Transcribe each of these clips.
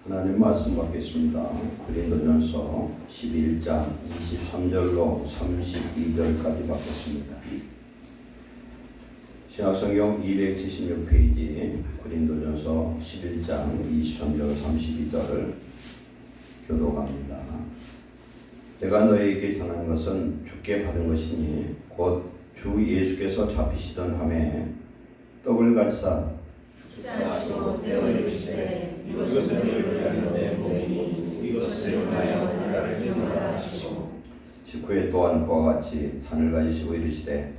하나님 말씀 받겠습니다. 고린도전서 11장 23절로 32절까지 받겠습니다. 신약성경 276페이지 고린도전서 11장 23절 32절을 교독합니다. 내가 너희에게 전한 것은 주께 받은 것이니 곧 주 예수께서 잡히시던 밤에 떡을 가지사 축사하시고 떼어 이르시되 이것은 너희를 위하여 내 몸이니 이것을 하여 나를 기념하라 하시고 직후에 또한 그와 같이 잔을 가지시고 이르시되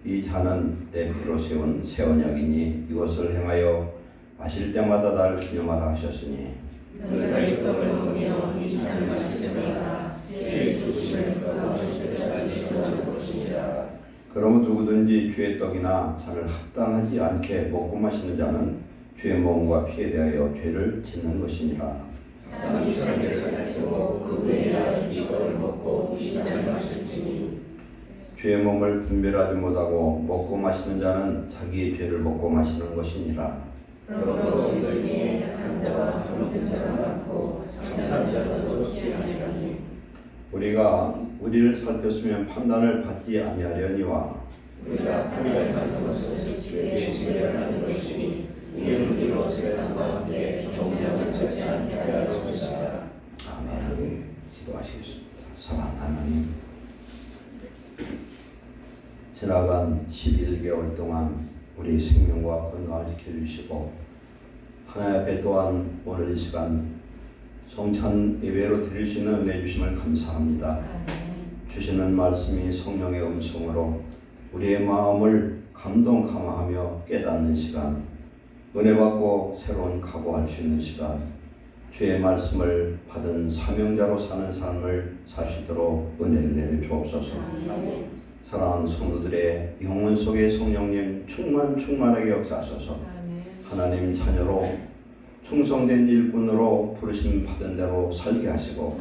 이 잔은 내 피로 세운 새 언약이니 이것을 행하여 마실 때마다 나를 기념하라 하셨으니 너희가 이 떡을 먹으며 이 잔을 마실 때마다 주의 죽으심을 가까우실 때까지 전할 것이니라. 그러므로 누구든지 주의 떡이나 잔을 합당하지 않게 먹고 마시는 자는 주의 몸과 피에 대하여 죄를 짓는 것이니라. 사람이 자기를 살피고 그 후에야 이 떡을 먹고 이 잔을 마실지니 주의 몸을 분별하지 못하고 먹고 마시는 자는 자기의 죄를 먹고 마시는 것이니라. 그러므로 이 중에 약한 자와 병든 자가 많고 장사한 자도 좋지 아니하니 우리가 우리를 살폈으면 판단을 받지 아니하려니와 우리가 판단하는 것은 주의 지혜를 하는 것이니 이는 우리로 세상과 함께 종량을 찾지 않게 하려 할 것이라. 아멘. 기도하시겠습니다. 사랑하는 하나님, 지나간 11개월 동안 우리 생명과 건강을 지켜주시고 하나님 앞에 또한 오늘 이 시간 성찬 예배로 드릴 수 있는 은혜 주심을 감사합니다. 주시는 말씀이 성령의 음성으로 우리의 마음을 감동 감화하며 깨닫는 시간, 은혜 받고 새로운 각오할 수 있는 시간, 주의 말씀을 받은 사명자로 사는 삶을 살 수 있도록 은혜를 내려 주옵소서. 사랑하는 성도들의 영혼 속에 성령님 충만하게 역사하소서. 하나님 자녀로 충성된 일꾼으로 부르심 받은 대로 살게 하시고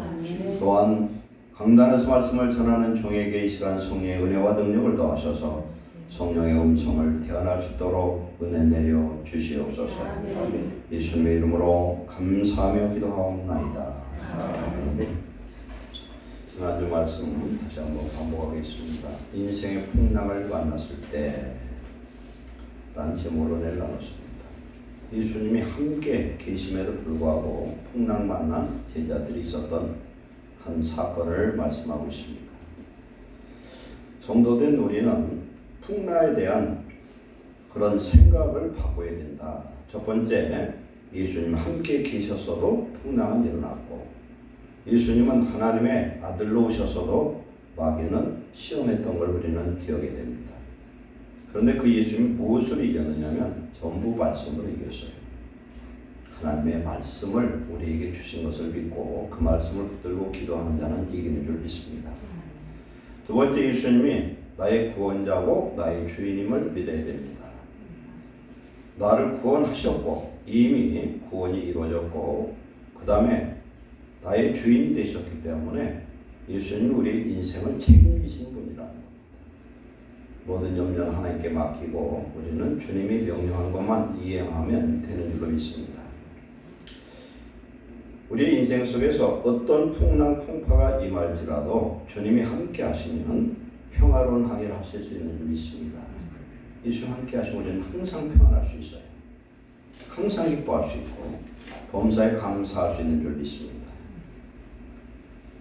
또한 강단에서 말씀을 전하는 종에게 이 시간 성령의 은혜와 능력을 더하셔서 성령의 음성을 대언할 수 있도록 은혜 내려 주시옵소서. 예수님의 이름으로 감사하며 기도하옵나이다. 아멘. 지난주 말씀 다시 한번 반복하겠습니다. 인생의 풍랑을 만났을 때 라는 제목으로 내려놨습니다. 예수님이 함께 계심에도 불구하고 풍랑 만난 제자들이 있었던 한 사건을 말씀하고 있습니다. 성도된 우리는 풍랑에 대한 그런 생각을 바꿔야 된다. 첫 번째, 예수님 함께 계셨어도 풍랑은 일어났고 예수님은 하나님의 아들로 오셨어도 마귀는 시험했던 걸 우리는 기억해야 됩니다. 그런데 그 예수님이 무엇으로 이겼느냐면 전부 말씀으로 이겼어요. 하나님의 말씀을 우리에게 주신 것을 믿고 그 말씀을 붙들고 기도하는 자는 이기는 줄 믿습니다. 두 번째, 예수님이 나의 구원자고 나의 주인임을 믿어야 됩니다. 나를 구원하셨고 이미 구원이 이루어졌고 그 다음에 나의 주인이 되셨기 때문에 예수님은 우리의 인생을 책임지시는 분이라는 겁니다. 모든 염려는 하나님께 맡기고 우리는 주님이 명령한 것만 이행하면 되는 줄로 믿습니다. 우리 인생 속에서 어떤 풍랑 풍파가 임할지라도 주님이 함께 하시면 평화로운 항해를 하실 수 있는 줄 믿습니다. 예수님 함께 하시면 우리는 항상 평안할 수 있어요. 항상 기뻐할 수 있고 범사에 감사할 수 있는 줄 믿습니다.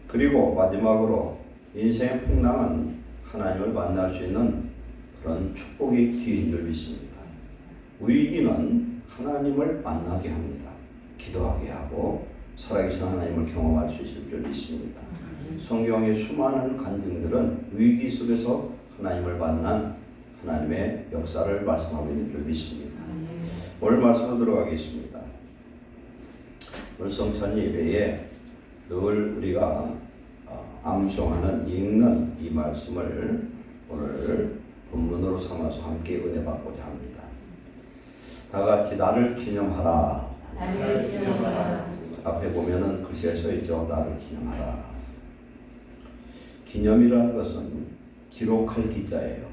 그리고 마지막으로 인생의 풍랑은 하나님을 만날 수 있는 그런 축복의 기회인 줄 믿습니다. 위기는 하나님을 만나게 합니다. 기도하게 하고 살아계신 하나님을 경험할 수 있을 줄 믿습니다. 성경의 수많은 간증들은 위기 속에서 하나님을 만난 하나님의 역사를 말씀하고 있는 줄 믿습니다. 오늘 말씀으로 들어가겠습니다. 오늘 성찬 예배에 늘 우리가 암송하는 읽는 이 말씀을 오늘 본문으로 삼아서 함께 은혜 받고자 합니다. 다 같이 나를 기념하라. 나를 기념하라. 앞에 보면은 글씨에 써 있죠. 나를 기념하라. 기념이라는 것은 기록할 기자예요.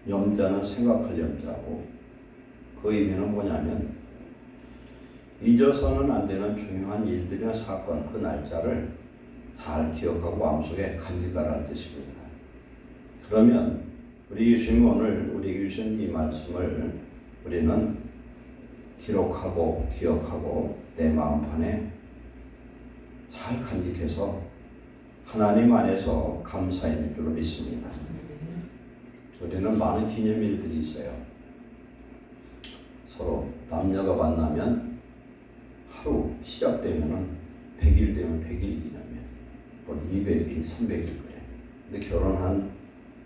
염자는 생각할 염자고 그 의미는 뭐냐면 잊어서는 안 되는 중요한 일들이나 사건, 그 날짜를 잘 기억하고 마음속에 간직하라는 뜻입니다. 그러면 우리 예수님이 오늘 우리에게 주신 이 말씀을 우리는 기록하고 기억하고 내 마음판에 잘 간직해서 하나님 안에서 감사할 줄로 믿습니다. 우리는 많은 기념일들이 있어요. 서로 남녀가 만나면 하루 시작되면은 100일 되면 100일 기념일, 뭐 200일, 300일 그래. 근데 결혼한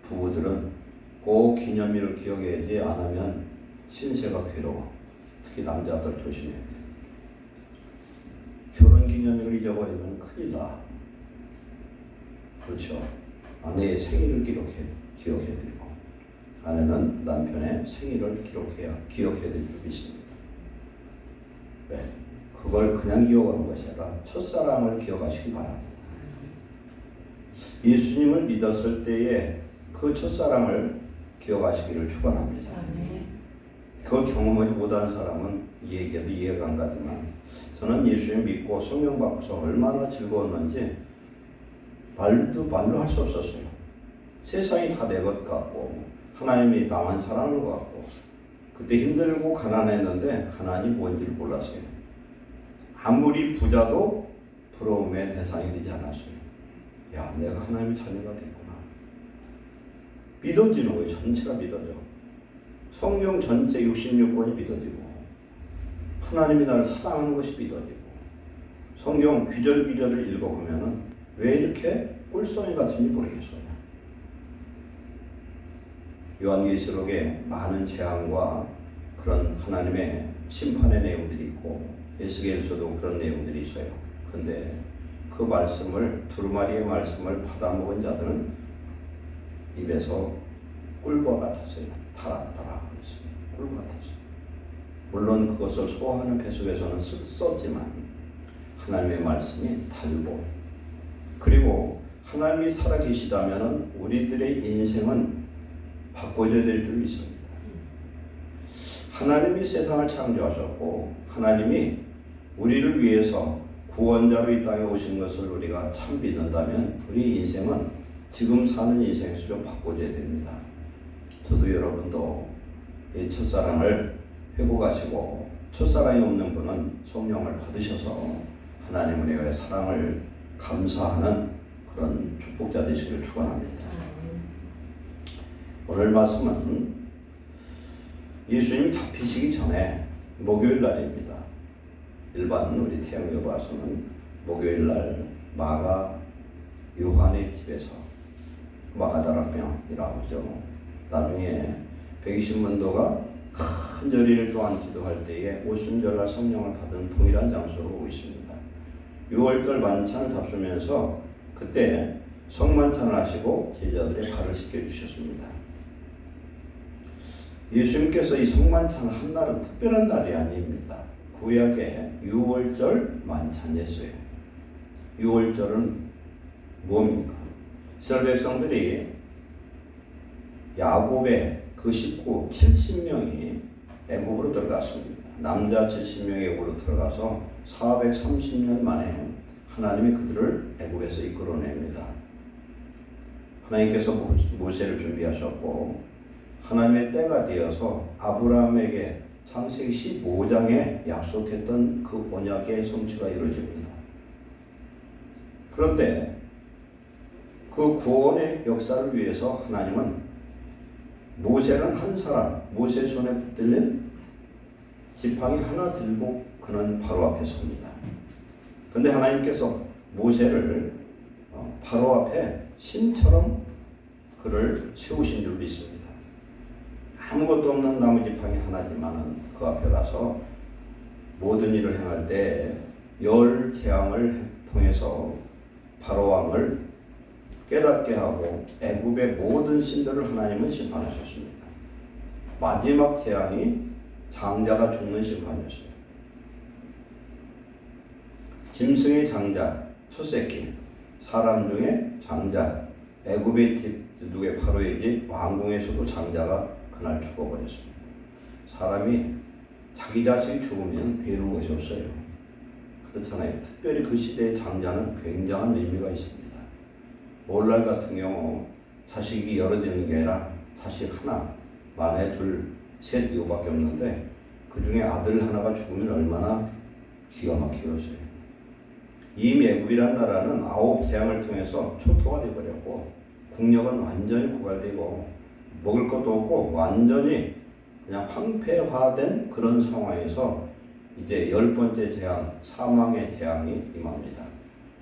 부부들은 꼭 기념일을 기억해야지 안 하면 신세가 괴로워. 특히 남자들 조심해야 돼. 결혼 기념일을 잊어버리면 큰일 나. 그렇죠. 아내의 생일을 기억해드리고 아내는 남편의 생일을 기억해드릴 줄 믿습니다. 왜? 그걸 그냥 기억하는 것이 아니라 첫사랑을 기억하시기 바랍니다. 예수님을 믿었을 때에 그 첫사랑을 기억하시기를 축원합니다. 그걸 경험하지 못한 사람은 이 얘기도 이해가 안 가지만 저는 예수님 믿고 성령 받고서 얼마나 즐거웠는지 말로 할 수 없었어요. 세상이 다 내 것 같고 하나님이 나만 사랑하는 것 같고 그때 힘들고 가난했는데 가난이 뭔지를 몰랐어요. 아무리 부자도 부러움의 대상이 되지 않았어요. 야, 내가 하나님의 자녀가 됐구나. 믿어지는 거예요. 전체가 믿어져. 성령 전체 66권이 믿어지고 하나님이 나를 사랑하는 것이 믿어지고 성경 귀절귀절을 읽어보면 왜 이렇게 꿀송이 같은지 모르겠어요. 요한계시록에 많은 재앙과 그런 하나님의 심판의 내용들이 있고 에스겔서도 그런 내용들이 있어요. 근데 그 말씀을 두루마리의 말씀을 받아먹은 자들은 입에서 꿀과 같았어요. 달았더라. 꿀과 같았어요. 물론 그것을 소화하는 배 속에서는 썼지만 하나님의 말씀이 달고 그리고 하나님이 살아계시다면 우리들의 인생은 바꿔줘야 될 줄 믿습니다. 하나님이 세상을 창조하셨고 하나님이 우리를 위해서 구원자로 이 땅에 오신 것을 우리가 참 믿는다면 우리 인생은 지금 사는 인생에서 좀 바꿔줘야 됩니다. 저도 여러분도 이 첫사랑을 회복하시고 첫사랑이 없는 분은 성령을 받으셔서 하나님 은혜의 사랑을 감사하는 그런 축복자 되시길 축원합니다. 오늘 말씀은 예수님 잡히시기 전에 목요일 날입니다. 일반 우리 태영에 봐서는 목요일 날 마가 요한의 집에서 마가다락방이라고 하죠. 나중에 120문도가 간절히 또한 기도할 때에 오순절날 성령을 받은 동일한 장소로 오고 있습니다. 6월절 만찬을 잡수면서 그때 성만찬을 하시고 제자들의 발을 씻겨주셨습니다. 예수님께서 이 성만찬 한 날은 특별한 날이 아닙니다. 구약의 6월절 만찬이었어요. 6월절은 뭡니까? 이스라엘 백성들이 야곱의 그 식구 70명이 애굽으로 들어갔습니다. 남자 70명이 애굽으로 들어가서 430년 만에 하나님이 그들을 애굽에서 이끌어냅니다. 하나님께서 모세를 준비하셨고 하나님의 때가 되어서 아브라함에게 창세기 15장에 약속했던 그 언약의 성취가 이루어집니다. 그런데 그 구원의 역사를 위해서 하나님은 모세는 한 사람, 모세 손에 붙들린 지팡이 하나 들고 그는 바로 앞에 섭니다. 그런데 하나님께서 모세를 바로 앞에 신처럼 그를 세우신 줄 믿습니다. 아무것도 없는 나무 지팡이 하나지만은 그 앞에 가서 모든 일을 행할 때 열 재앙을 통해서 바로 왕을 깨닫게 하고 애굽의 모든 신들을 하나님은 심판하셨습니다. 마지막 재앙이 장자가 죽는 심판이었어요. 짐승의 장자, 첫 새끼, 사람 중에 장자, 애굽의 집 누구의 파로의 집 왕궁에서도 장자가 그날 죽어버렸습니다. 사람이 자기 자식이 죽으면 배우는 것이 없어요. 그렇잖아요. 특별히 그 시대의 장자는 굉장한 의미가 있습니다. 오늘날 같은 경우 자식이 여러 되는 게 아니라 자식 하나, 만에 둘, 셋 이거밖에 없는데 그 중에 아들 하나가 죽으면 얼마나 기가 막히겠어요. 이 애굽이란 나라는 9 재앙을 통해서 초토화 되어버렸고 국력은 완전히 고갈되고 먹을 것도 없고 완전히 그냥 황폐화된 그런 상황에서 이제 10번째 재앙, 사망의 재앙이 임합니다.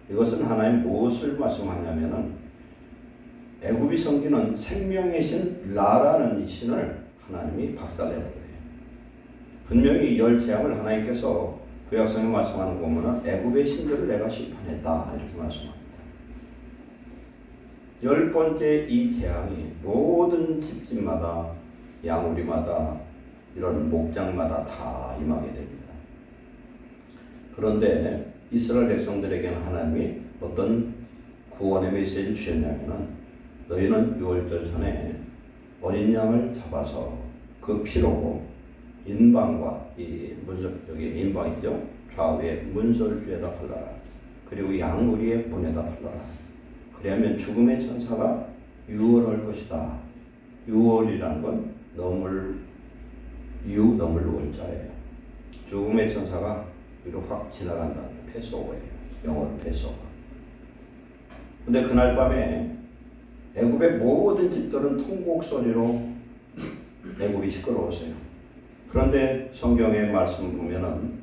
이것은 하나님 무엇을 말씀하냐면은 애굽이 섬기는 생명의 신 라라는 이 신을 하나님이 박살내는 거예요. 분명히 이 10재앙을 하나님께서 구약성에 말씀하는 거 보면은 애굽의 신들을 내가 심판했다 이렇게 말씀합니다. 10번째 이 재앙이 모든 집집마다 양우리마다 이런 목장마다 다 임하게 됩니다. 그런데 이스라엘 백성들에게는 하나님이 어떤 구원의 메시지를 주셨냐면은 너희는 6월절 전에 어린 양을 잡아서 그 피로 인방과 이 문설 여기 인방이죠. 좌우에 문설주에다 발라라. 그리고 양우리의 문에다 발라라. 그러면 죽음의 천사가 유월할 것이다. 유월이라는 건 넘을 월자예요. 죽음의 천사가 위로 확 지나간다는 게 패스오버예요. 영어로 패스오버. 근데 그날 밤에 애굽의 모든 집들은 통곡 소리로 애굽이 시끄러웠어요. 그런데 성경의 말씀 보면은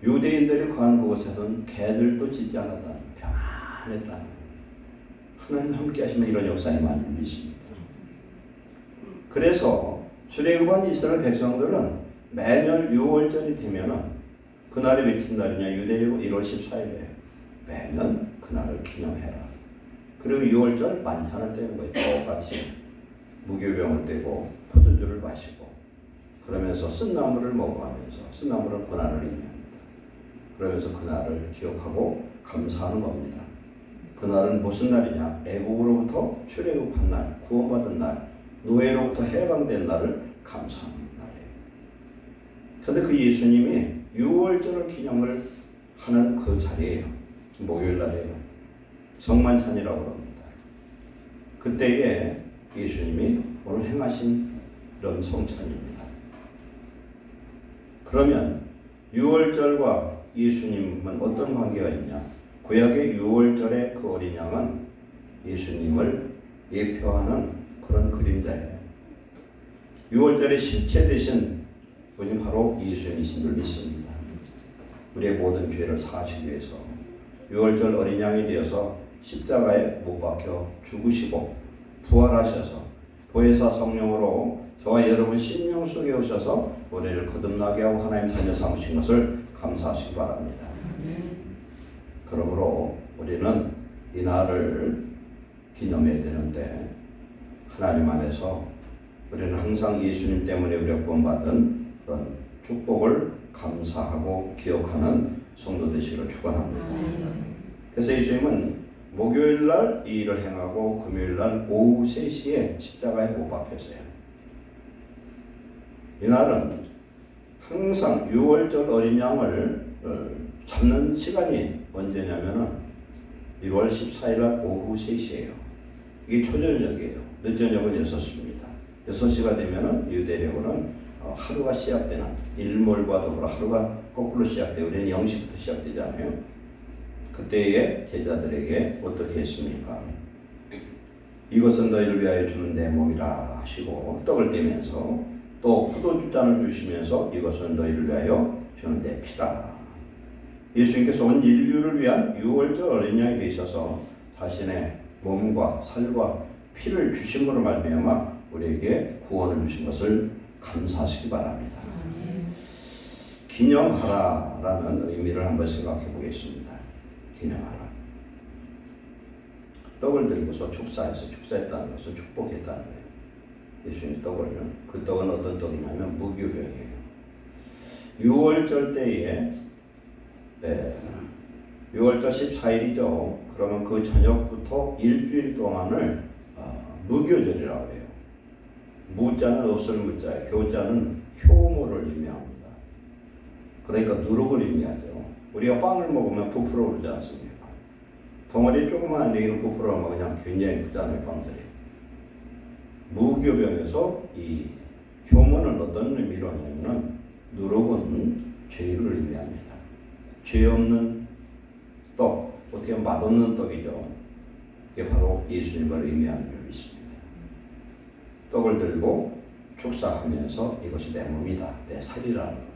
유대인들이 거한 그곳에서는 개들도 짖지 않았다는 평안했다는 하나님 함께 하시면 이런 역사에 많이 있습니다. 그래서 출애굽한 이스라엘 백성들은 매년 6월절이 되면은 그날이 며칠 날이냐 유대인은 1월 14일에 매년 그날을 기념해라. 그리고 6월절 만찬을 떼는 거예요. 똑같이 무교병을 떼고 포도주를 마시고 그러면서 쓴나물을 먹어가면서 쓴나물은 고난을 의미합니다. 그러면서 그날을 기억하고 감사하는 겁니다. 그날은 무슨 날이냐? 애국으로부터 출애굽한 날, 구원받은 날, 노예로부터 해방된 날을 감사하는 날이에요. 그런데 그 예수님이 6월절을 기념을 하는 그 자리예요. 목요일 날이에요. 성만찬이라고 합니다. 그때에 예수님이 오늘 행하신 이런 성찬입니다. 그러면 6월절과 예수님은 어떤 관계가 있냐? 구약의 6월절의 그 어린 양은 예수님을 예표하는 그런 그림자예요. 6월절의 실체 되신 분이 바로 예수님이신 줄 믿습니다. 우리의 모든 죄를 사하시기 위해서 6월절 어린 양이 되어서 십자가에 못 박혀 죽으시고 부활하셔서 보혜사 성령으로 저와 여러분 심령 속에 오셔서 우리를 거듭나게 하고 하나님 자녀 삼으신 것을 감사하시기 바랍니다. 그러므로 우리는 이 날을 기념해야 되는데 하나님 안에서 우리는 항상 예수님 때문에 우리가 구원받은 그런 축복을 감사하고 기억하는 성도 되시기를 축원합니다. 그래서 예수님은 목요일 날 이 일을 행하고 금요일 날 오후 3시에 십자가에 못 박혔어요. 이날은 항상 6월절 어린 양을 잡는 시간이 언제냐면은 1월 14일 날 오후 3시예요. 이게 초저녁이에요. 늦저녁은 6시입니다. 6시가 되면은 유대력은 하루가 시작되는 일몰과 더불어 하루가 거꾸로 시작되고 우리는 0시부터 시작되잖아요. 그때의 제자들에게 어떻게 했습니까? 이것은 너희를 위하여 주는 내 몸이라 하시고 떡을 떼면서 또 포도주 잔을 주시면서 이것은 너희를 위하여 주는 내 피라. 예수님께서 온 인류를 위한 6월절 어린 양이 되셔서 자신의 몸과 살과 피를 주심으로 말미암아 우리에게 구원을 주신 것을 감사하시기 바랍니다. 기념하라라는 의미를 한번 생각해 보겠습니다. 기념하라. 떡을 들고서 축사해서 축사했다는 것은 축복했다는 거예요. 예수님 떡을, 그 떡은 어떤 떡이냐면 무교병이에요. 6월절 때에 6월절 14일이죠. 그러면 그 저녁부터 일주일 동안을 무교절이라고 해요. 무자는 없을 무자예요. 교자는 효모를 의미합니다. 그러니까 누룩을 의미하죠. 우리가 빵을 먹으면 부풀어 오르지 않습니까? 덩어리 조그마한 얘기는 부풀어 오르면 그냥 굉장히 크잖아요, 빵들이. 무교병에서 이 효문은 어떤 의미로 하냐면 누룩은 죄를 의미합니다. 죄 없는 떡, 어떻게 보면 맛없는 떡이죠. 그게 바로 예수님을 의미하는 줄 믿습니다. 떡을 들고 축사하면서 이것이 내 몸이다, 내 살이라는 겁니다.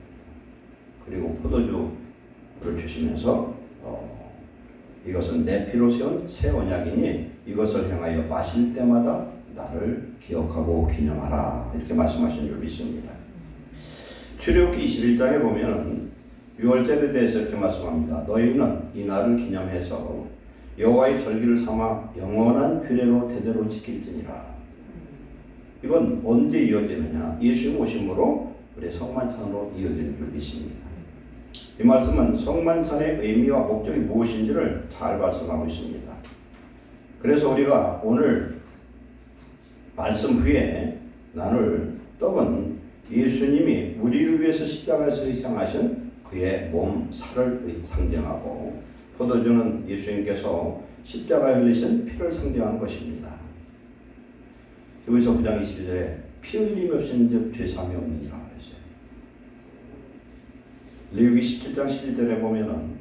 그리고 포도주를 주시면서 이것은 내 피로 세운 새 언약이니 이것을 행하여 마실 때마다 나를 기억하고 기념하라, 이렇게 말씀하신 줄 믿습니다. 출애굽기 21장에 보면 유월절에 대해서 이렇게 말씀합니다. 너희는 이 날을 기념해서 여호와의 절기를 삼아 영원한 규례로 대대로 지킬지니라. 이건 언제 이어지느냐? 예수님 오심으로 우리 성만찬으로 이어지는 줄 믿습니다. 이 말씀은 성만찬의 의미와 목적이 무엇인지를 잘 말씀하고 있습니다. 그래서 우리가 오늘 말씀 후에 나눌 떡은 예수님이 우리를 위해서 십자가에서 희생하신 그의 몸, 살을 상징하고, 포도주는 예수님께서 십자가에 흘리신 피를 상징하는 것입니다. 히브리서 9장 22절에 피 흘림 없인 즉 죄사함이 없느니라 했어요. 레위기 17장 11절에 보면은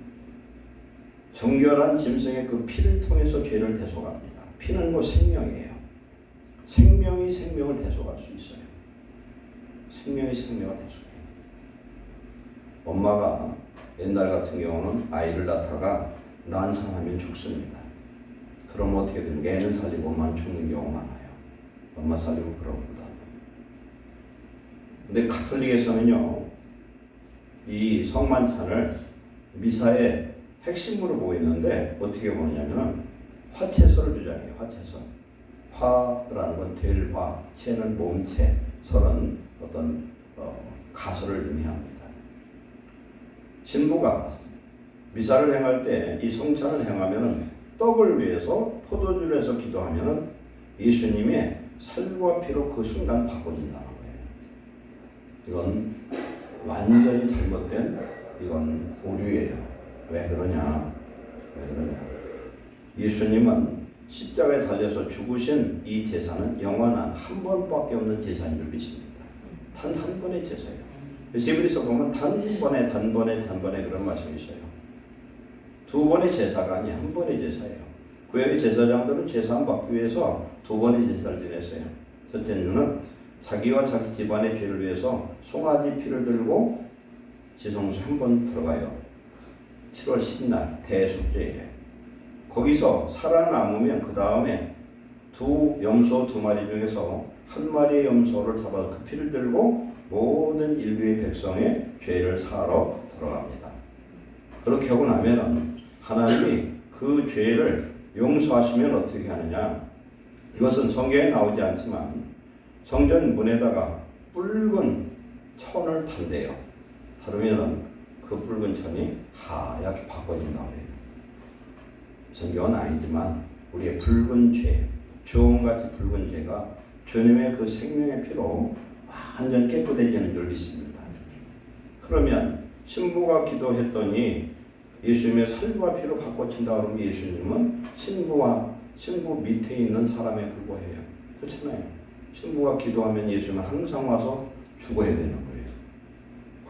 정결한 짐승의 그 피를 통해서 죄를 대속합니다. 피는 뭐 생명이에요. 생명이 생명을 대속할 수 있어요. 생명이 생명을 대속해요. 엄마가 옛날 같은 경우는 아이를 낳다가 난산하면 죽습니다. 그럼 어떻게 되는? 애는 살리고 엄마는 죽는 경우가 많아요. 엄마 살리고 그러고보다. 근데 가톨릭에서는요, 이 성만찬을 미사의 핵심으로 보고 있는데 어떻게 보느냐면 화채설을 주장해요. 화채설. 화라는 건 될 화, 채는 몸체, 설은 어떤 가설을 의미합니다. 신부가 미사를 행할 때 이 성찬을 행하면은 떡을 위해서 포도주를 해서 기도하면은 예수님의 살과 피로 그 순간 바꿔진다는 거예요. 이건 완전히 잘못된, 이건 오류예요. 왜 그러냐? 예수님은 십자가에 달려서 죽으신 이 제사는 영원한 한 번밖에 없는 제사인 줄 믿습니다. 단 한 번의 제사예요. 히브리서 보면 단번에 그런 말씀이 있어요. 두 번의 제사가 아니 한 번의 제사예요. 구약의 제사장들은 제사함 받기 위해서 두 번의 제사를 지냈어요. 첫째는 자기와 자기 집안의 죄를 위해서 송아지 피를 들고 지성소 한 번 들어가요. 7월 10날 대속죄일에. 거기서 살아남으면 그 다음에 염소 두 마리 중에서 한 마리의 염소를 잡아서 그 피를 들고 모든 인류의 백성의 죄를 사하러 들어갑니다. 그렇게 하고 나면은 하나님이 그 죄를 용서하시면 어떻게 하느냐? 이것은 성경에 나오지 않지만 성전 문에다가 붉은 천을 탄대요. 다루면은 그 붉은 천이 하얗게 바꿔진다고 해요. 성경은 아니지만 우리의 붉은 죄, 주홍같이 붉은 죄가 주님의 그 생명의 피로 완전 깨끗해지는 줄 믿습니다. 그러면 신부가 기도했더니 예수님의 살과 피로 바꿔친다 그러면 예수님은 신부 밑에 있는 사람에 불과해요. 그렇잖아요. 신부가 기도하면 예수님은 항상 와서 죽어야 되는 거예요.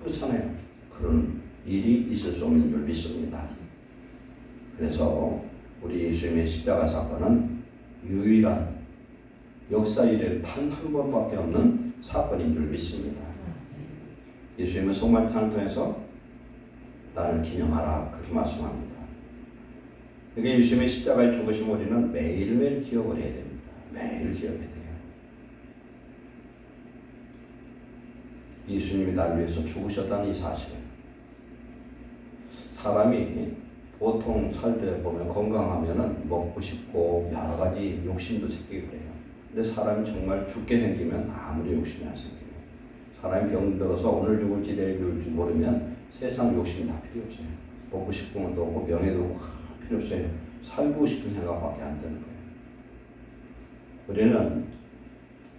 그렇잖아요. 그런 일이 있을 수 없는 줄 믿습니다. 그래서 우리 예수님의 십자가 사건은 유일한 역사 이래 단 한 번밖에 없는 사건인 줄 믿습니다. 예수님은 성만찬을 통해서 나를 기념하라 그렇게 말씀합니다. 그러니까 예수님의 십자가에 죽으신 우리는 매일매일 기억을 해야 됩니다. 매일 기억해야 돼요. 예수님이 나를 위해서 죽으셨다는 이 사실. 사람이 보통 살 때 보면 건강하면은 먹고 싶고 여러 가지 욕심도 생기고 그래요. 근데 사람이 정말 죽게 생기면 아무리 욕심이 안 생겨요. 사람이 병들어서 오늘 죽을지 내일 죽을지 모르면 세상 욕심이 다 필요 없어요. 먹고 싶은 것도 없고 명예도 없고 필요 없어요. 살고 싶은 생각밖에 안 드는 거예요. 우리는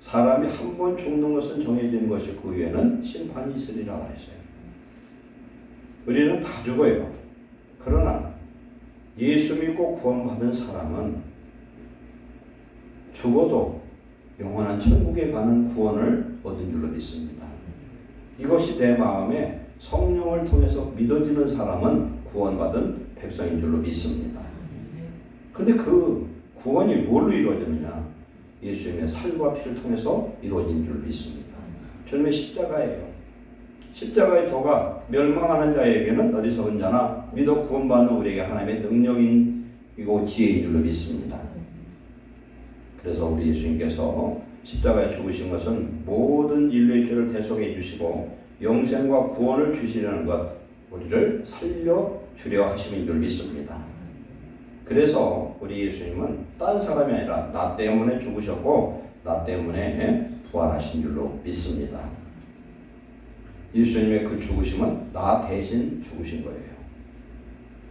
사람이 한 번 죽는 것은 정해진 것이 그 위에는 심판이 있으리라 했어요. 우리는 다 죽어요. 그러나 예수 믿고 구원받은 사람은 죽어도 영원한 천국에 가는 구원을 얻은 줄로 믿습니다. 이것이 내 마음에 성령을 통해서 믿어지는 사람은 구원받은 백성인 줄로 믿습니다. 근데 그 구원이 뭘로 이루어지느냐? 예수님의 살과 피를 통해서 이루어진 줄 믿습니다. 주님의 십자가예요. 십자가의 도가 멸망하는 자에게는 어리석은 자나 믿어 구원받는 우리에게 하나님의 능력이고 지혜인 줄로 믿습니다. 그래서 우리 예수님께서 십자가에 죽으신 것은 모든 인류의 죄를 대속해 주시고 영생과 구원을 주시려는 것, 우리를 살려주려 하심인 줄 믿습니다. 그래서 우리 예수님은 딴 사람이 아니라 나 때문에 죽으셨고 나 때문에 부활하신 줄로 믿습니다. 예수님의 그 죽으심은 나 대신 죽으신 거예요.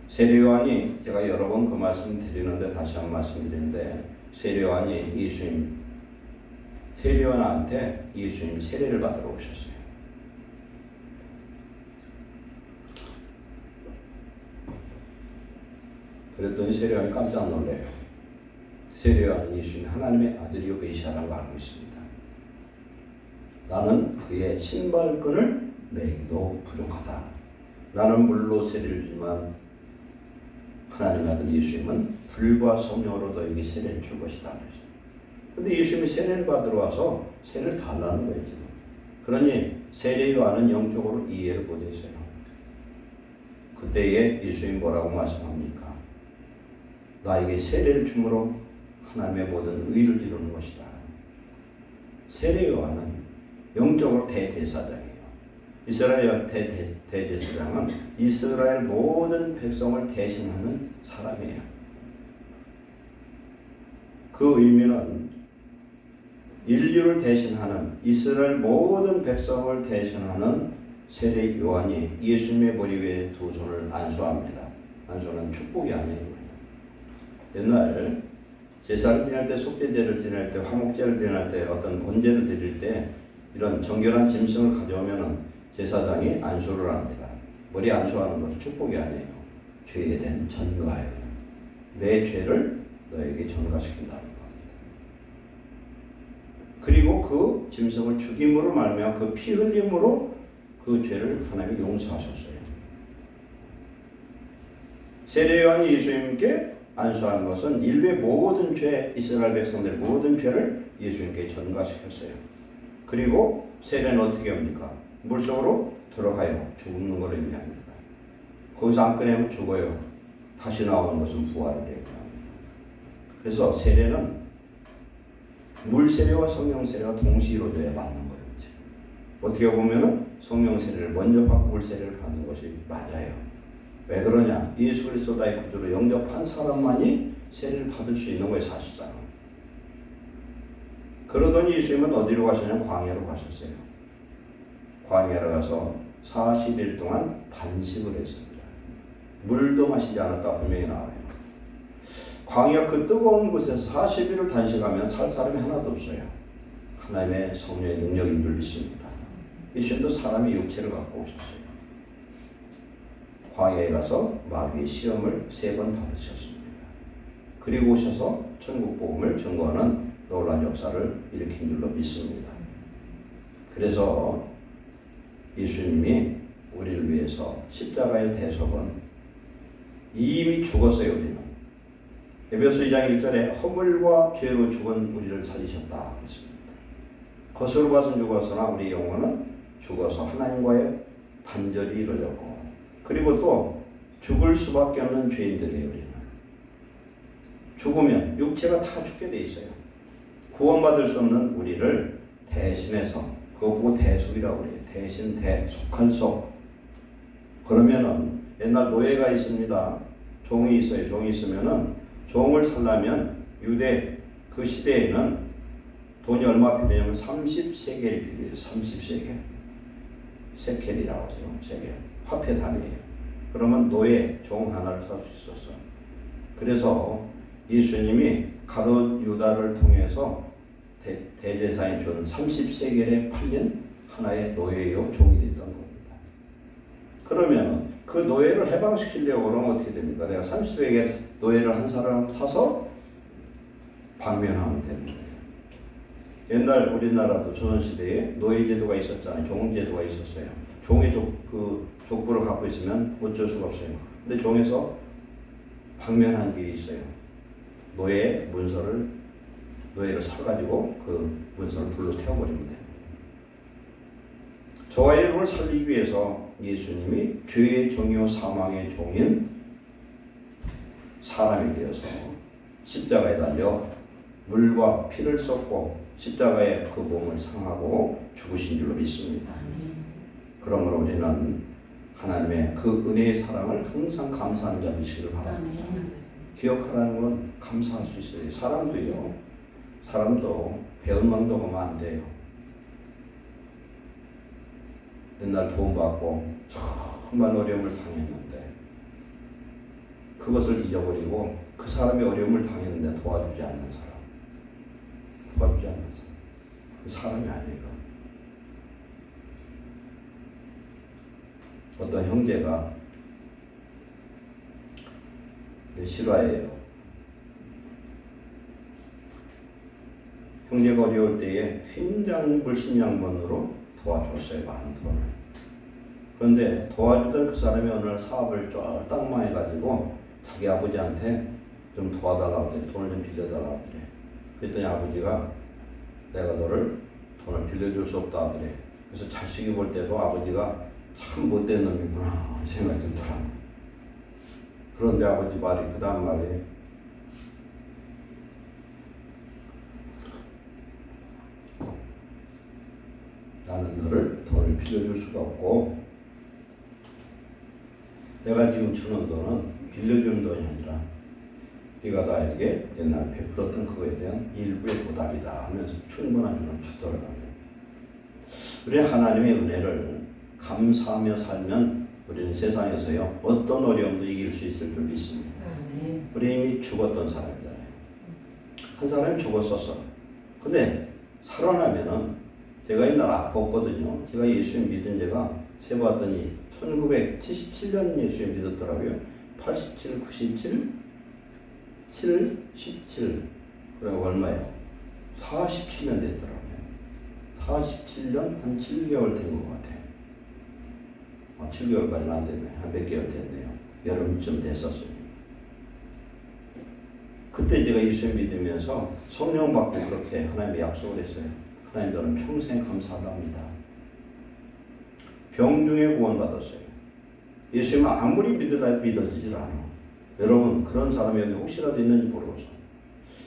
세례요한이, 제가 여러 번 그 말씀 드리는데 다시 한 말씀 드리는데, 세례요한이 세례요한한테 예수님 세례를 받으러 오셨어요. 그랬더니 세례요한이 깜짝 놀래요. 세례요한은 예수님이 하나님의 아들이요 메시아라는 걸 알고 있습니다. 나는 그의 신발끈을 매기도 부족하다. 나는 물로 세례를 주지만 하나님의 아들 예수님은 불과 성령으로 너에게 세례를 줄 것이다. 그런데 예수님이 세례를 받으러 와서 세례를 달라는 거예요. 지금. 그러니 세례요한은 영적으로 이해를 못했어요. 그때에 예수님이 뭐라고 말씀합니까? 나에게 세례를 줌으로 하나님의 모든 의를 이루는 것이다. 세례요한은 영적으로 대제사장이에요. 이스라엘 대제사장은 이스라엘 모든 백성을 대신하는 사람이에요. 그 의미는 인류를 대신하는, 이스라엘 모든 백성을 대신하는 세례 요한이 예수님의 머리 위에 두 손을 안수합니다. 안수는 축복이 아니에요. 옛날 제사를 지낼 때, 속죄제를 지낼 때, 화목제를 지낼 때, 어떤 번제를 드릴 때 이런 정결한 짐승을 가져오면은 제사장이 안수를 합니다. 머리 안수하는 것은 축복이 아니에요. 죄에 대한 전가예요. 내 죄를 너에게 전가시킨다는 겁니다. 그리고 그 짐승을 죽임으로 말미암아 그 피 흘림으로 그 죄를 하나님이 용서하셨어요. 세례 요한이 예수님께 안수한 것은 인류의 모든 죄, 이스라엘 백성들의 모든 죄를 예수님께 전가시켰어요. 그리고 세례는 어떻게 합니까? 물속으로 들어가요. 죽는 걸 의미합니다. 거기서 안 꺼내면 죽어요. 다시 나오는 것은 부활을 얘기합니다. 그래서 세례는 물 세례와 성령 세례가 동시에 이루어져야 맞는 거예요. 어떻게 보면은 성령 세례를 먼저 받고 물 세례를 받는 것이 맞아요. 왜 그러냐? 예수 그리스도 나의 구주로 영접한 사람만이 세례를 받을 수 있는 거예요, 사실상. 그러더니 예수님은 어디로 가셨냐면 광야로 가셨어요. 광야로 가서 40일 동안 단식을 했습니다. 물도 마시지 않았다 분명히 나와요. 광야 그 뜨거운 곳에서 40일을 단식하면 살 사람이 하나도 없어요. 하나님의 성령의 능력인 줄 믿습니다. 예수님도 사람의 육체를 갖고 오셨어요. 광야에 가서 마귀의 시험을 3번 받으셨습니다. 그리고 오셔서 천국 복음을 증거하는 놀라운 역사를 일으킨 줄로 믿습니다. 그래서 예수님이 우리를 위해서 십자가의 대속은 이미 죽었어요. 우리는 에베소 2장 1절에 허물과 죄로 죽은 우리를 살리셨다 했습니다. 겉으로 봐서는 죽었으나 우리 영혼은 죽어서 하나님과의 단절이 이루어졌고, 그리고 또 죽을 수밖에 없는 죄인들이에요. 우리는 죽으면 육체가 다 죽게 돼 있어요. 구원받을 수 없는 우리를 대신해서, 그거 보고 대속이라고 그래요. 대신 대속할 속. 그러면은 옛날 노예가 있습니다. 종이 있어요. 종이 있으면은 종을 살려면 유대 그 시대에는 돈이 얼마 필요하냐면 30세겔이 필요해요. 30세겔. 세켈이라고 하죠. 세겔. 화폐 단위예요. 그러면 노예 종 하나를 살 수 있었어. 그래서 예수님이 가룟 유다를 통해서 대제사장이 준 30세겔에 팔린 하나의 노예요 종이 됐던 겁니다. 그러면 그 노예를 해방시키려고 그러면 어떻게 됩니까? 내가 30세에게 노예를 한 사람 사서 방면하면 되는 거예요. 옛날 우리나라도 조선시대에 노예제도가 있었잖아요. 종제도가 있었어요. 종의 족보를 갖고 있으면 어쩔 수가 없어요. 근데 종에서 방면한 게 있어요. 노예를 사가지고 그 문서를 불로 태워버리면 돼요. 저와 여러분을 살리기 위해서 예수님이 죄의 종이요 사망의 종인 사람이 되어서 십자가에 달려 물과 피를 쏟고 십자가에 그 몸을 상하고 죽으신 줄로 믿습니다. 그러므로 우리는 하나님의 그 은혜의 사랑을 항상 감사하는 자 되시기를 바랍니다. 기억하라는 건 감사할 수 있어요. 사람도 배은망덕 하면 안 돼요. 옛날 돈 받고 정말 어려움을 당했는데 그것을 잊어버리고 그 사람이 어려움을 당했는데 도와주지 않는 사람. 그 사람이 아니에요. 어떤 형제가 실화예요. 형제가 어려울 때에 휘장 불신양반으로 도와줬어요. 많은 돈을. 그런데 도와주던 그 사람이 어느 날 사업을 쫄딱 망해가지고 자기 아버지한테 좀 도와달라고 하더래. 돈을 좀 빌려달라고 하더래. 그랬더니 아버지가 내가 너를 돈을 빌려줄 수 없다 하더래. 그래서 자식이 볼 때도 아버지가 참 못된 놈이구나 생각이 들더라고. 그런데 아버지 말이 그 다음 말이 나는 너를 돈을 빌려줄 수가 없고 내가 지금 주는 돈은 빌려주는 돈이 아니라 네가 나에게 옛날 베풀었던 그거에 대한 일부의 보답이다 하면서 충분한 돈을 주더라고요. 우리 하나님의 은혜를 감사하며 살면 우리는 세상에서요 어떤 어려움도 이길 수 있을 줄 믿습니다. 우리 이미 죽었던 사람이잖아요. 한 사람이 죽었었어. 근데 살아나면은 제가 옛날 아팠거든요. 제가 예수님 믿은 제가 세봤더니 1977년 예수님 믿었더라고요. 87, 97, 7, 17 그럼 얼마예요? 47년 됐더라고요. 47년 한 7개월 된 것 같아요. 7개월까지는 안 됐네요. 한 몇 개월 됐네요. 여름쯤 됐었어요. 그때 제가 예수님 믿으면서 성령 받고 그렇게 하나님의 약속을 했어요. 하나님 저는 평생 감사합니다. 병 중에 구원받았어요. 예수님은 아무리 믿어지질 않아. 여러분 그런 사람이 여기 혹시라도 있는지 모르겠어.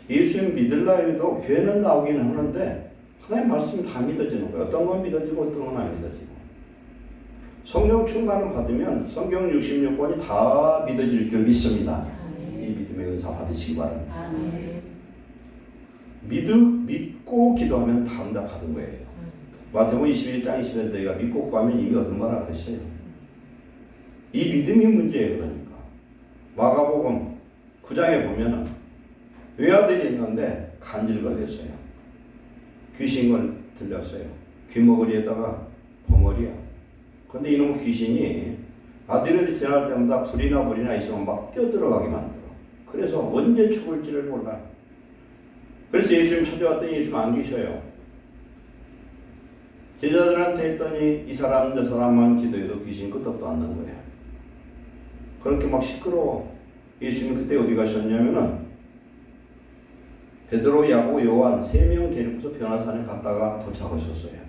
예수님 믿으려 해도 교회는 나오긴 하는데 하나님 말씀이 다 믿어지는 거예요. 어떤 건 믿어지고 어떤 건 안 믿어지고. 성령 충만을 받으면 성경 66권이 다 믿어질 줄 믿습니다. 이 믿음의 은사 받으시기 바랍니다. 믿고 기도하면 다 응답 받은 거예요. 마태복음 21장 20절에 너희가 믿고 구하면 이미 얻은 거라 그랬어요. 이 믿음이 문제예요. 그러니까 마가복음 9장에 보면은 외아들이 있는데 간질 걸렸어요. 귀신을 들렸어요. 귀머거리에다가 벙어리야. 근데 이놈의 귀신이 아들이 지날 때마다 불이나 있으면 막 뛰어들어가게 만들어. 그래서 언제 죽을지를 몰라. 그래서 예수님 찾아왔더니 예수님 안 계셔요. 제자들한테 했더니 이 사람 저 사람만 기도해도 귀신 끄떡도 안 나는 거예요. 그렇게 막 시끄러워. 예수님이 그때 어디 가셨냐면은 베드로, 야고, 요한 3명 데리고서 변화산에 갔다가 도착하셨어요.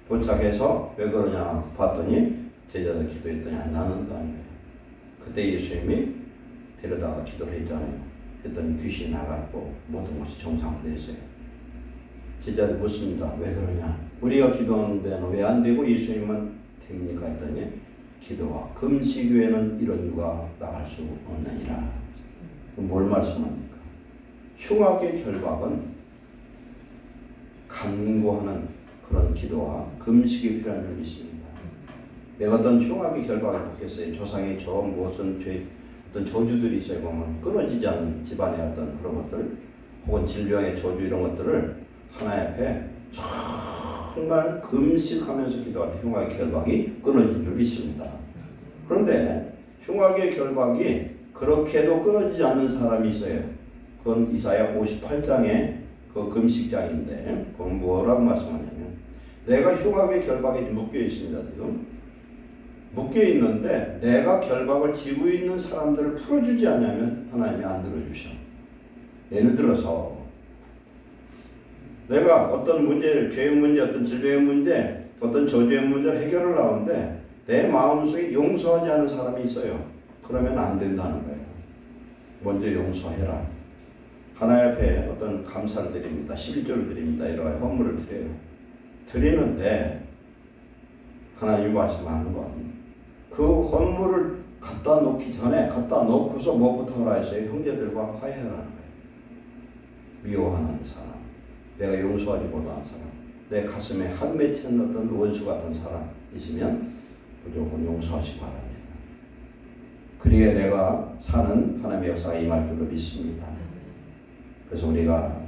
도착해서 왜 그러냐 봤더니 제자들 기도했더니 안 나는다는 거예요. 그때 예수님이 데려다가 기도를 했잖아요. 했더니 귀신이 나갔고 모든 것이 정상화됐어요. 제자들 묻습니다. 왜 그러냐? 우리가 기도하는데 왜 안 되고 예수님만 됩니까? 했더니 기도와 금식 외에는 이런 유가 나갈 수 없느니라. 뭘 말씀합니까? 흉악의 결박은 간구하는 그런 기도와 금식이 필요한 줄 믿습니다. 내가 어떤 흉악의 결박을 받겠어요. 조상의 무슨 죄, 어떤 저주들이 있어요. 보면 끊어지지 않는 집안의 어떤 그런 것들, 혹은 질병의 저주 이런 것들을 하나님 앞에 정말 금식하면서 기도할 때 흉악의 결박이 끊어진 줄 믿습니다. 그런데 흉악의 결박이 그렇게도 끊어지지 않는 사람이 있어요. 그건 이사야 58장의 그 금식장인데 그건 뭐라고 말씀하냐면 내가 흉악의 결박에 묶여 있습니다. 지금 묶여 있는데 내가 결박을 지고 있는 사람들을 풀어주지 않으면 하나님이 안 들어주셔. 예를 들어서 내가 어떤 문제를, 죄의 문제, 어떤 질병의 문제, 어떤 저주의 문제를 해결을 하는데 내 마음속에 용서하지 않은 사람이 있어요. 그러면 안 된다는 거예요. 먼저 용서해라. 하나님 앞에 어떤 감사를 드립니다. 11조를 드립니다. 이런 헌물을 드려요. 드리는데 하나님이 말씀하는 건 그 헌물을 갖다 놓기 전에 갖다 놓고서 뭐부터 하라 했어요? 형제들과 화해하라는 거예요. 미워하는 사람, 내가 용서하지 못하는 사람, 내 가슴에 한 맺히는 어떤 원수 같은 사람 있으면 무조건 용서하시기 바랍니다. 그리에 내가 사는 하나님의 역사가 임할 줄로 믿습니다. 그래서 우리가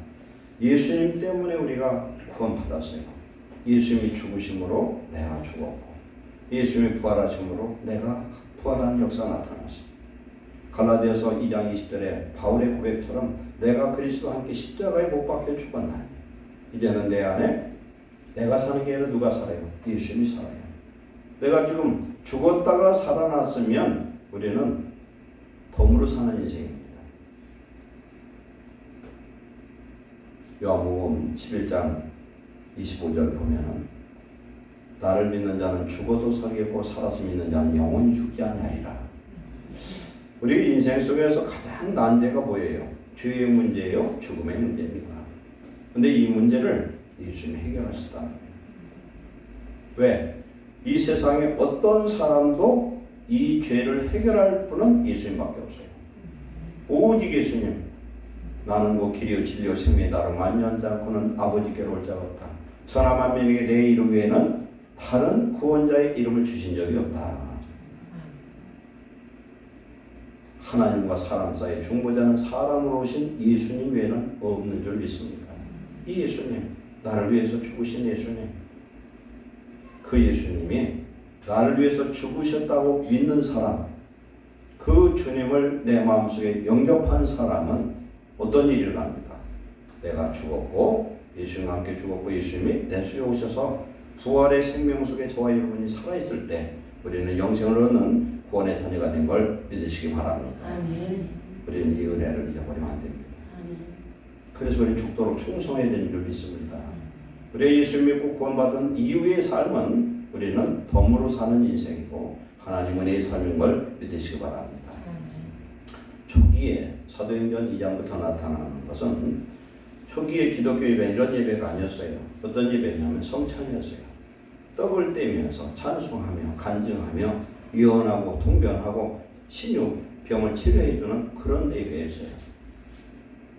예수님 때문에 우리가 구원받았어요. 예수님이 죽으심으로 내가 죽었고 예수님이 부활하심으로 내가 부활하는 역사가 나타났어요. 갈라디아서 2장 20절에 바울의 고백처럼 내가 그리스도와 함께 십자가에 못 박혀 죽었나니 이제는 내 안에 내가 사는 게 아니라 누가 살아요? 예수님이 살아요. 내가 지금 죽었다가 살아났으면 우리는 덤으로 사는 인생입니다. 요한복음 11장 25절 보면은 나를 믿는 자는 죽어도 살겠고 살아서 믿는 자는 영원히 죽지 아니하리라. 우리 인생 속에서 가장 난제가 뭐예요? 죄의 문제예요? 죽음의 문제입니다. 근데 이 문제를 예수님이 해결하셨다는 거예요. 왜? 이 세상에 어떤 사람도 이 죄를 해결할 분은 예수님밖에 없어요. 오직 예수님. 나는 뭐 길이요 진리요 생명이 나를 만연하지 않고는 아버지께로 올 자가 없다. 천하 만민에게 내 이름 외에는 다른 구원자의 이름을 주신 적이 없다. 하나님과 사람 사이의 중보자는 사람으로 오신 예수님 외에는 없는 줄 믿습니다. 이 예수님, 나를 위해서 죽으신 예수님, 그 예수님이 나를 위해서 죽으셨다고 믿는 사람, 그 주님을 내 마음속에 영접한 사람은 어떤 일이 일어납니까? 내가 죽었고 예수님과 함께 죽었고 예수님이 내 속에 오셔서 부활의 생명 속에 저와 여러분이 살아있을 때 우리는 영생을 얻는 구원의 자녀가 된 걸 믿으시기 바랍니다. 아멘. 우리는 이 은혜를 잊어버리면 안 됩니다. 아멘. 그래서 우리는 죽도록 충성해야 되는 줄 믿습니다. 우리가 예수 믿고 구원받은 이후의 삶은 우리는 덤으로 사는 인생이고 하나님 은혜의 삶인 걸 믿으시기 바랍니다. 초기에 사도행전 2장부터 나타나는 것은 초기에 기독교 예배는 이런 예배가 아니었어요. 어떤 예배냐면 성찬이었어요. 떡을 떼면서 찬송하며 간증하며 예언하고 통변하고 신유병을 치료해주는 그런 예배였어요.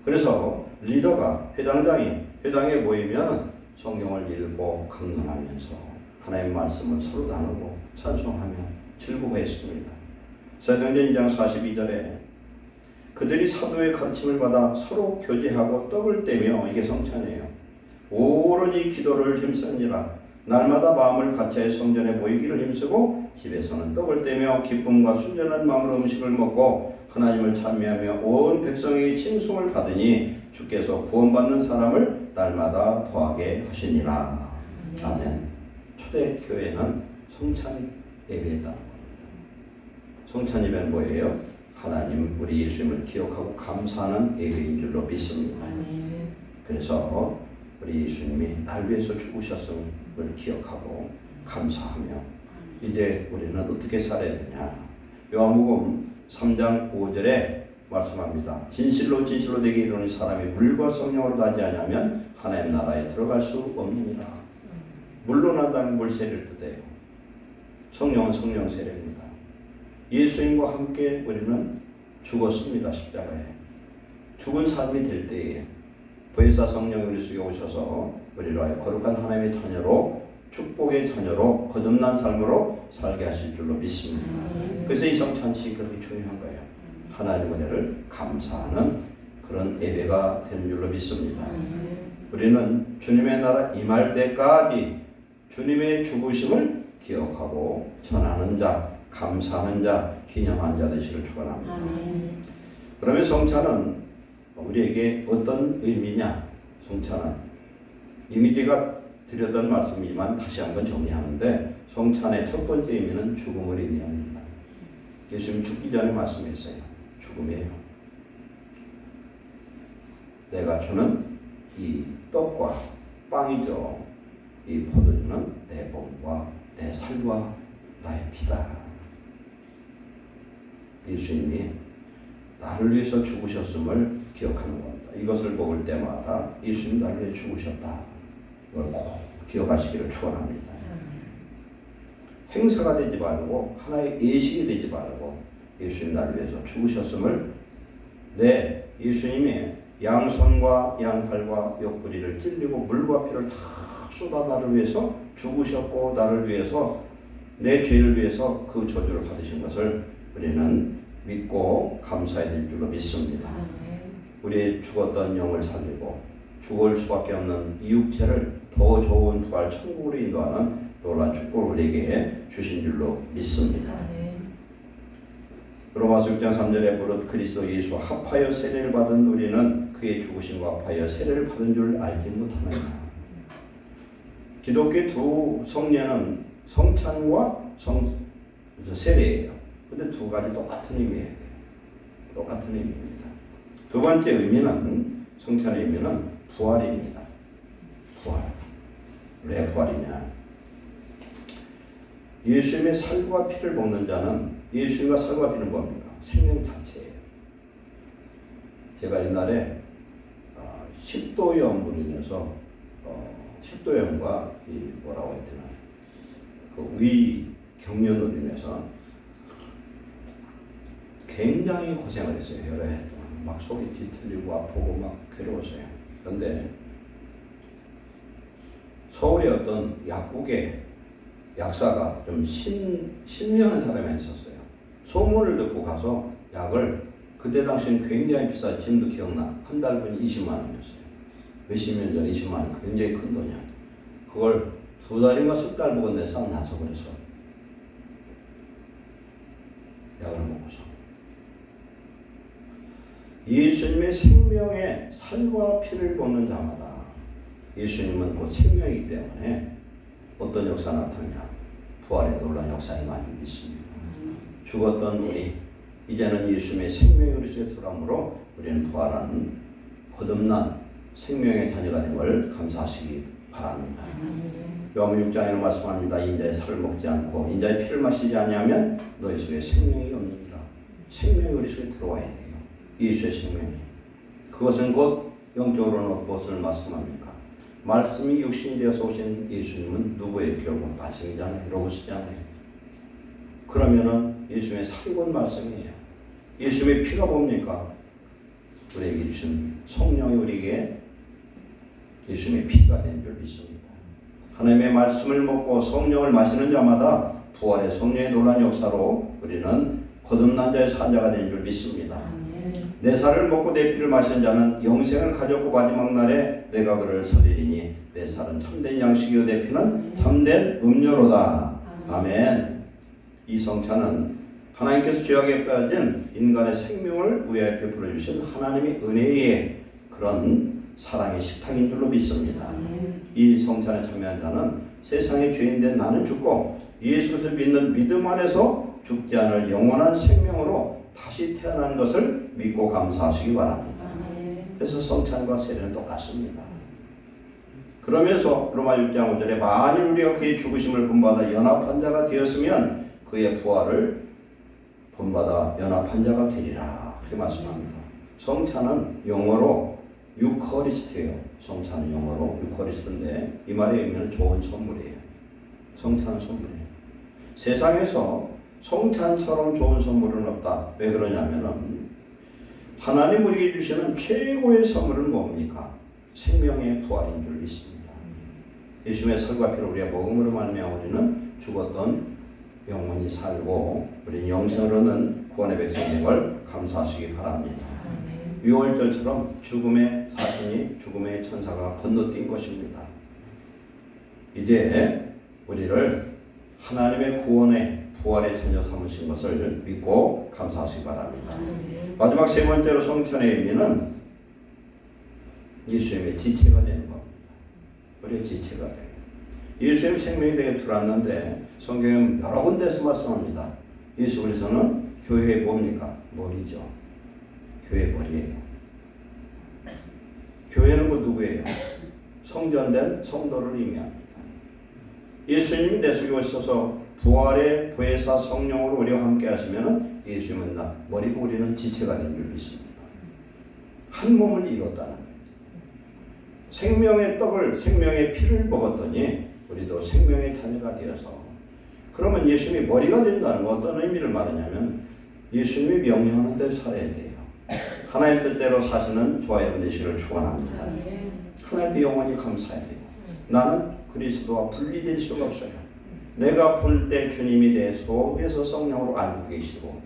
그래서 리더가 회당장이 회당에 모이면 성경을 읽고 강론하면서 하나님의 말씀을 서로 나누고 찬송하며 즐거워했습니다. 사도행전 2장 42절에 그들이 사도의 가르침을 받아 서로 교제하고 떡을 떼며 이게 성찬이에요. 오로지 기도를 힘쓰니라. 날마다 마음을 같이하여 성전에 모이기를 힘쓰고 집에서는 떡을 떼며 기쁨과 순전한 마음으로 음식을 먹고 하나님을 찬미하며 온 백성에게 칭송을 받으니 주께서 구원받는 사람을 날마다 더하게 하시니라. 아멘. 초대교회는 성찬 예배였다는 겁니다. 성찬 예배는 뭐예요? 하나님 우리 예수님을 기억하고 감사하는 예배인 줄로 믿습니다. 그래서 우리 예수님이 날 위해서 죽으셨음을 기억하고 감사하며 이제 우리는 어떻게 살아야 되냐. 요한복음 3장 5절에 말씀합니다. 진실로 진실로 내게 이르노니 사람이 물과 성령으로 나지 아니하면 하나님 나라에 들어갈 수 없느니라. 물로 난다는 물 세례를 뜻해요. 성령은 성령 세례입니다. 예수님과 함께 우리는 죽었습니다. 십자가에. 죽은 삶이 될 때에 보혜사 성령이 우리 속에 오셔서 우리로 하여 거룩한 하나님의 자녀로 축복의 자녀로 거듭난 삶으로 살게 하실 줄로 믿습니다. 그래서 이 성찬식이 그렇게 중요한 거예요. 하나님 은혜를 감사하는 그런 예배가 되는 줄로 믿습니다. 우리는 주님의 나라 임할 때까지 주님의 죽으심을 기억하고 전하는 자, 감사하는 자, 기념하는 자 되시길 축원합니다. 아멘. 그러면 성찬은 우리에게 어떤 의미냐? 성찬은 이미 제가 드렸던 말씀이지만 다시 한번 정리하는데 성찬의 첫 번째 의미는 죽음을 의미합니다. 예수님 죽기 전에 말씀했어요. 죽음이에요. 내가 주는 이 떡과 빵이죠. 이 포도주는 내 몸과 내 살과 나의 피다. 예수님이 나를 위해서 죽으셨음을 기억하는 겁니다. 이것을 먹을 때마다 예수님 나를 위해 죽으셨다. 이걸 꼭 기억하시기를 축원합니다. 행사가 되지 말고 하나의 예식이 되지 말고 예수님 나를 위해서 죽으셨음을 내 예수님이 양손과 양팔과 옆구리를 찔리고 물과 피를 다 쏟아 나를 위해서 죽으셨고 나를 위해서 내 죄를 위해서 그 저주를 받으신 것을 우리는 믿고 감사해야 될 줄로 믿습니다. 우리의 죽었던 영을 살리고 죽을 수밖에 없는 이 육체를 더 좋은 부활 천국으로 인도하는 놀라운 축복을 우리에게 주신 줄로 믿습니다. 로마서 6장 3절에 무릇 그리스도 예수 합하여 세례를 받은 우리는 그의 죽으심과 합하여 세례를 받은 줄 알지 못하느냐. 기독교의 두 성례는 성찬과 세례예요. 근데 두 가지 똑같은 의미예요. 똑같은 의미입니다. 두 번째 의미는 성찬의 의미는 부활입니다. 부활. 왜 부활이냐? 예수님의 살과 피를 먹는 자는 예수님과 살과 피는 뭡니까? 생명 자체예요. 제가 옛날에 식도염으로 인해서 식도염과 이 뭐라고 해야 되나 그 위 경련으로 인해서 굉장히 고생을 했어요. 여러 해 동안 막 속이 뒤틀리고 아프고 막 괴로웠어요. 그런데 서울의 어떤 약국에 약사가 좀 신명한 사람이 있었어요. 소문을 듣고 가서 약을 그때 당시엔 굉장히 비싸. 지금도 기억나. 한 달분이 20만 원이었어요. 몇십 년 전 20만 원. 굉장히 큰 돈이야. 그걸 2달인가 3달 먹은 내 싹 나서 그래서 약을 먹고서 예수님의 생명의 살과 피를 먹는 자마다 예수님은 곧 생명이기 때문에 어떤 역사가 나타나냐? 부활의 놀라운 역사가 많이 있습니다. 죽었던 우리 이제는 예수님의 생명이 우리 속에 들어오므로 우리는 부활한 거듭난 생명의 자녀가 된 걸 감사하시기 바랍니다. 요한복음 6장에는 말씀합니다. 인자의 살을 먹지 않고 인자의 피를 마시지 아니하면 너희 속에 생명이 없느니라. 생명이 우리 속에 들어와야 돼요. 예수의 생명이. 그것은 곧 영적으로는 무엇을 말씀합니까? 말씀이 육신이 되어서 오신 예수님은 누구의 결국 말씀이잖아요. 로고스잖아요. 그러면은 예수님의 살이고 말씀이에요. 예수님의 피가 뭡니까? 우리에게 주신 성령이 우리에게 예수님의 피가 된 줄 믿습니다. 하나님의 말씀을 먹고 성령을 마시는 자마다 부활의 성령의 놀라운 역사로 우리는 거듭난 자의 산자가 된 줄 믿습니다. 내 살을 먹고 내 피를 마시는 자는 영생을 가졌고 마지막 날에 내가 그를 살리리니 내 살은 참된 양식이요 내 피는 참된 음료로다. 아멘. 이 성찬은 하나님께서 죄악에 빠진 인간의 생명을 위하여 베풀어 주신 하나님의 은혜의 그런 사랑의 식탁인 줄로 믿습니다. 이 성찬에 참여한 자는 세상의 죄인된 나는 죽고 예수를 믿는 믿음 안에서 죽지 않을 영원한 생명으로 다시 태어난 것을 믿고 감사하시기 바랍니다. 그래서 성찬과 세례는 똑같습니다. 그러면서 로마 6장 5절에 만일 우리가 그의 죽으심을 본받아 연합한 자가 되었으면 그의 부활을 본받아 연합한 자가 되리라. 그렇게 말씀합니다. 성찬은 영어로 유커리스트예요. 성찬은 영어로 유커리스트인데 이 말의 의미는 좋은 선물이에요. 성찬은 선물이에요. 세상에서 성찬처럼 좋은 선물은 없다. 왜 그러냐면은 하나님 우리에게 주시는 최고의 선물은 뭡니까? 생명의 부활인 줄 믿습니다. 예수님의 살과 피를 우리가 먹음으로 말미암아 우리는 죽었던 영혼이 살고 우리는 영생으로는 구원의 백성인 걸 감사하시기 바랍니다. 6월절처럼 죽음의 사신이 죽음의 천사가 건너뛴 것입니다. 이제 우리를 하나님의 구원의 부활의 자녀 삼으신 것을 믿고 감사하시기 바랍니다. 마지막 세 번째로 성천의 의미는 예수님의 지체가 되는 겁니다. 우리의 지체가 돼요. 예수님 생명이 되게 들어왔는데 성경은 여러 군데서 말씀합니다. 예수 그리스도는 교회의 뭡니까? 머리죠. 교회 머리예요. 교회는 그 누구예요? 성전된 성도를 의미합니다. 예수님이 내 속에 오셔서 부활의 보혜사 성령으로 우리와 함께 하시면 예수님은 머리고 우리는 지체가 된 줄 믿습니다. 한 몸을 이뤘다는 거예요. 생명의 떡을 생명의 피를 먹었더니 우리도 생명의 자녀가 되어서 그러면 예수님이 머리가 된다는 건 어떤 의미를 말하냐면 예수님이 명령하는 대로 살아야 돼요. 하나님 뜻대로 사시는 저와 여러분 되시기를 축원합니다. 하나님께 영원히 감사해야 돼요. 나는 그리스도와 분리될 수가 없어요. 내가 볼 때 주님이 내 속에서 성령으로 알고 계시고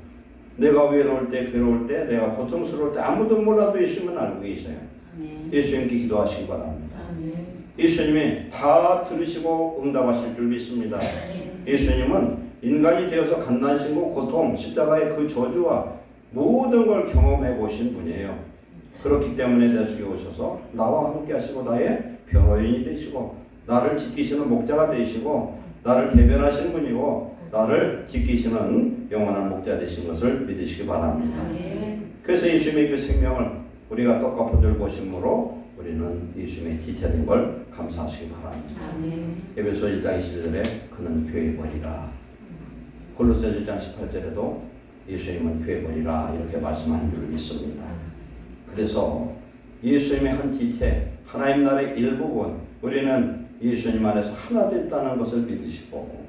내가 외로울 때 괴로울 때 내가 고통스러울 때 아무도 몰라도 예수님은 알고 계셔요. 예수님께 기도하시기 바랍니다. 예수님이 다 들으시고 응답하실 줄 믿습니다. 예수님은 인간이 되어서 갓난신고 고통 십자가의 그 저주와 모든 걸 경험해 보신 분이에요. 그렇기 때문에 내 속에 오셔서 나와 함께 하시고 나의 변호인이 되시고 나를 지키시는 목자가 되시고 나를 대변하시는 분이고 나를 지키시는 영원한 목자 되신 것을 믿으시기 바랍니다. 그래서 예수님의 그 생명을 우리가 떡과 포도를 보심으로 우리는 예수님의 지체된 걸 감사하시기 바랍니다. 에베소 1장 21절에 그는 교회 머리라. 골로새 1장 18절에도 예수님은 교회 머리라 이렇게 말씀하는 줄 믿습니다. 그래서 예수님의 한 지체, 하나님 나라의 일부분, 우리는 예수님 안에서 하나 됐다는 것을 믿으시고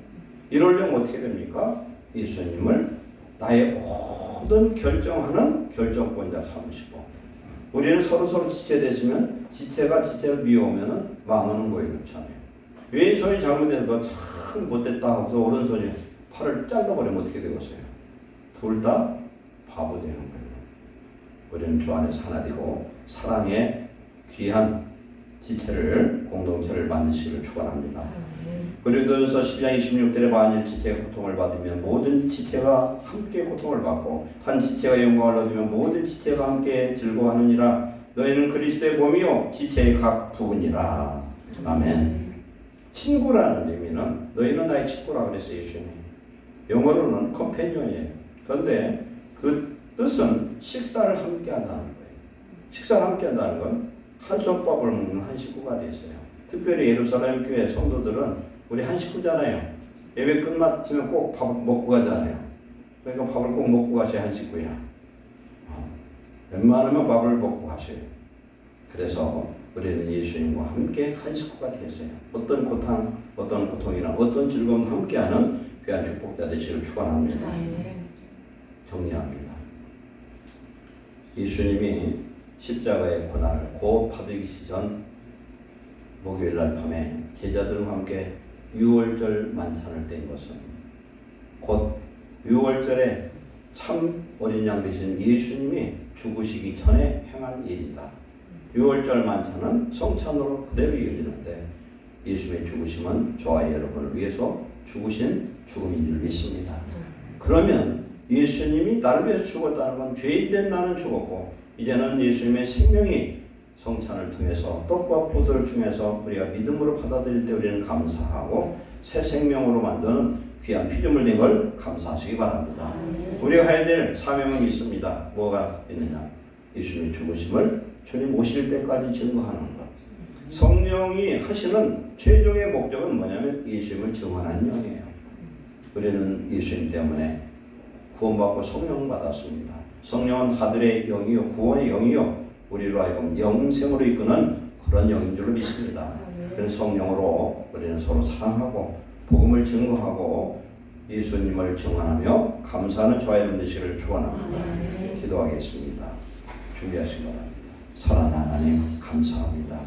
이러려면 어떻게 됩니까? 예수님을 나의 모든 결정하는 결정권자 삼으시고 우리는 서로 지체되시면 지체가 지체를 미워하면 망하는 거예요. 그렇잖아요. 왼손이 잘못해서 참 못됐다 하고서 오른손이 팔을 잘라버리면 어떻게 되겠어요? 둘 다 바보 되는 거예요. 우리는 주 안에서 하나 되고 사랑의 귀한 지체를 공동체를 만드시기를 축원합니다. 고린도전서 12장 26절에 만일 지체가 고통을 받으면 모든 지체가 함께 고통을 받고 한 지체가 영광을 얻으면 모든 지체가 함께 즐거워하느니라. 너희는 그리스도의 몸이요 지체의 각 부분이라. 아멘. 친구라는 의미는 너희는 나의 친구라 그랬어요. 예수님이. 영어로는 컴패니언이에요. 그런데 그 뜻은 식사를 함께 한다는 거예요. 식사를 함께 한다는 건 한솥밥을 먹는 한 식구가 됐어요. 특별히 예루살렘 교회 성도들은 우리 한 식구잖아요. 예배 끝마치면 꼭 밥 먹고 가잖아요. 그러니까 밥을 꼭 먹고 가셔야 한 식구야. 웬만하면 밥을 먹고 가셔요. 그래서 우리는 예수님과 함께 한 식구가 되었어요. 어떤 고통, 어떤 고통이나 어떤 즐거움 함께하는 귀한 축복자 되시기를 축원합니다. 정리합니다. 예수님이 십자가의 고난을 곧 받으시기 전 목요일 날 밤에 제자들과 함께 유월절 만찬을 뗀 것은 곧 유월절에 참 어린 양 되신 예수님이 죽으시기 전에 행한 일이다. 유월절 만찬은 성찬으로 그대로 이어지는데 예수님의 죽으심은 저와 여러분을 위해서 죽으신 죽음인 줄 믿습니다. 그러면 예수님이 나를 위해서 죽었다는 건 죄인된 나는 죽었고 이제는 예수님의 생명이 성찬을 통해서 떡과 포도를 통해서 우리가 믿음으로 받아들일 때 우리는 감사하고 새 생명으로 만드는 귀한 피조물 된 걸 감사하시기 바랍니다. 우리가 해야 될 사명은 있습니다. 뭐가 있느냐? 예수님의 죽으심을 주님 오실 때까지 증거하는 것. 성령이 하시는 최종의 목적은 뭐냐면 예수님을 증언하는 영이에요. 우리는 예수님 때문에 구원받고 성령 받았습니다. 성령은 하늘의 영이요 구원의 영이요 우리로 하여금 영생으로 이끄는 그런 영인 줄로 믿습니다. 그래서 성령으로 우리는 서로 사랑하고 복음을 증거하고 예수님을 증언하며 감사하는 저와 여러분 되시기를 축원합니다. 기도하겠습니다. 준비하시기 바랍니다. 사랑하는 하나님 감사합니다.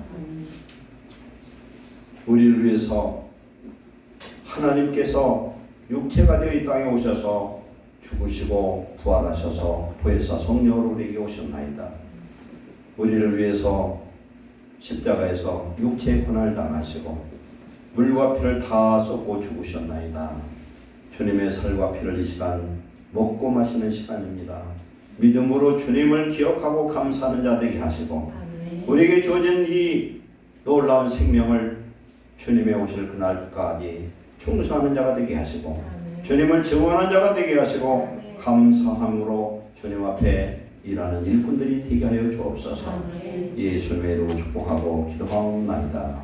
우리를 위해서 하나님께서 육체가 되어 이 땅에 오셔서 죽으시고 부활하셔서 보혜사 성령으로 우리에게 오셨나이다. 우리를 위해서 십자가에서 육체의 고난을 당하시고 물과 피를 다 쏟고 죽으셨나이다. 주님의 살과 피를 이 시간 먹고 마시는 시간입니다. 믿음으로 주님을 기억하고 감사하는 자 되게 하시고 우리에게 주어진 이 놀라운 생명을 주님의 오실 그날까지 충성하는 자가 되게 하시고 주님을 증언하는 자가 되게 하시고 감사함으로 주님 앞에 일하는 일꾼들이 되게 하여 주옵소서. 예수님의 이름으로 축복하고 기도하옵나이다.